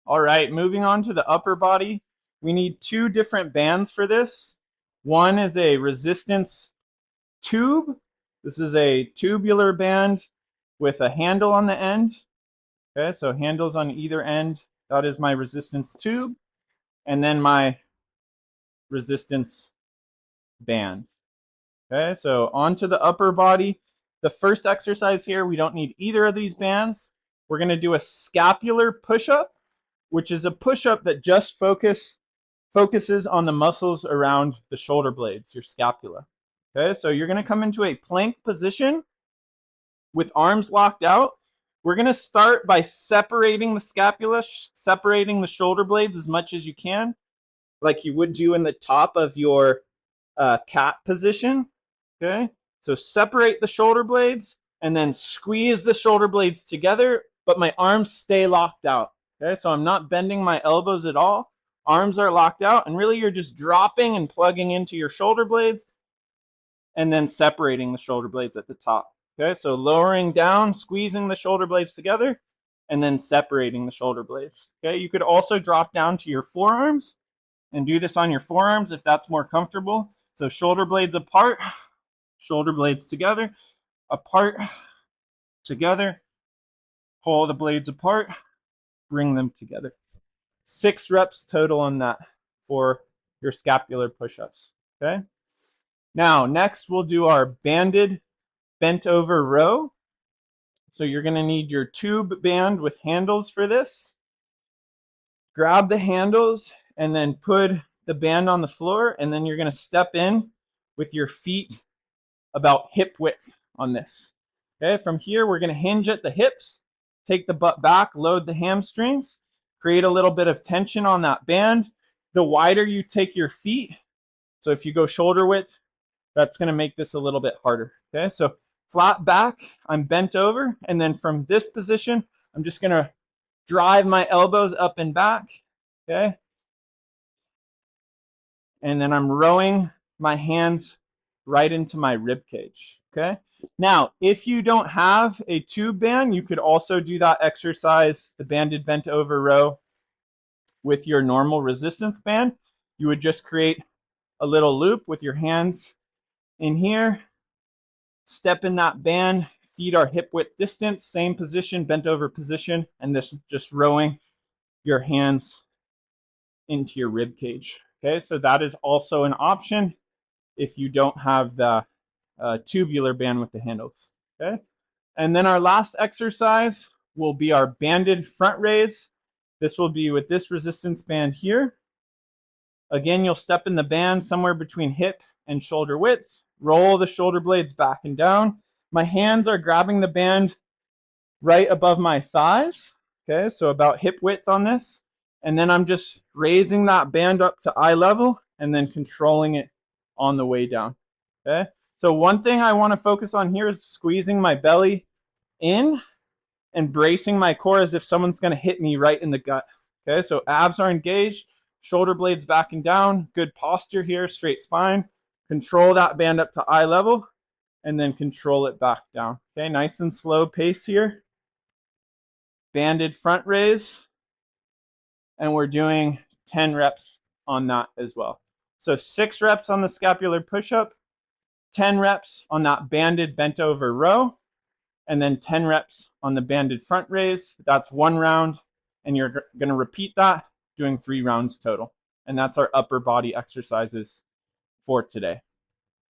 All right, moving on to the upper body. We need two different bands for this. One is a resistance tube. This is a tubular band with a handle on the end. Okay, so handles on either end. That is my resistance tube. And then my resistance band. Okay, so onto the upper body. The first exercise here, we don't need either of these bands. We're going to do a scapular push-up, which is a push-up that just focuses on the muscles around the shoulder blades, your scapula. Okay, so you're going to come into a plank position with arms locked out. We're going to start by separating the scapula, separating the shoulder blades as much as you can, like you would do in the top of your cat position. Okay, so separate the shoulder blades and then squeeze the shoulder blades together, but my arms stay locked out. Okay, so I'm not bending my elbows at all. Arms are locked out, and really you're just dropping and plugging into your shoulder blades and then separating the shoulder blades at the top. Okay, so lowering down, squeezing the shoulder blades together, and then separating the shoulder blades. Okay, you could also drop down to your forearms and do this on your forearms if that's more comfortable. So shoulder blades apart, shoulder blades together, apart, together, pull the blades apart, bring them together. 6 reps total on that for your scapular push-ups. Okay. Now, next we'll do our banded bent over row. So you're going to need your tube band with handles for this. Grab the handles and then put the band on the floor, and then you're going to step in with your feet about hip width on this. Okay, from here we're going to hinge at the hips, take the butt back, load the hamstrings, create a little bit of tension on that band. The wider you take your feet, so if you go shoulder width, that's going to make this a little bit harder. Okay, so flat back, I'm bent over, and then from this position, I'm just going to drive my elbows up and back. Okay, and then I'm rowing my hands right into my rib cage. Okay, now if you don't have a tube band, you could also do that exercise, the banded bent over row, with your normal resistance band. You would just create a little loop with your hands in here, step in that band, feet are hip width distance, same position, bent over position, and this just rowing your hands into your rib cage. Okay, so that is also an option if you don't have the tubular band with the handles. Okay, and then our last exercise will be our banded front raise. This will be with this resistance band here. Again, you'll step in the band somewhere between hip and shoulder width, roll the shoulder blades back and down. My hands are grabbing the band right above my thighs. Okay, so about hip width on this. And then I'm just raising that band up to eye level and then controlling it on the way down. Okay, so one thing I want to focus on here is squeezing my belly in and bracing my core as if someone's going to hit me right in the gut. Okay, so abs are engaged, shoulder blades back and down, good posture here, straight spine. Control that band up to eye level and then control it back down. Okay, nice and slow pace here. Banded front raise, and we're doing 10 reps on that as well. So 6 reps on the scapular push-up, 10 reps on that banded bent over row, and then 10 reps on the banded front raise. That's 1 round, and you're going to repeat that, doing 3 rounds total. And that's our upper body exercises for today.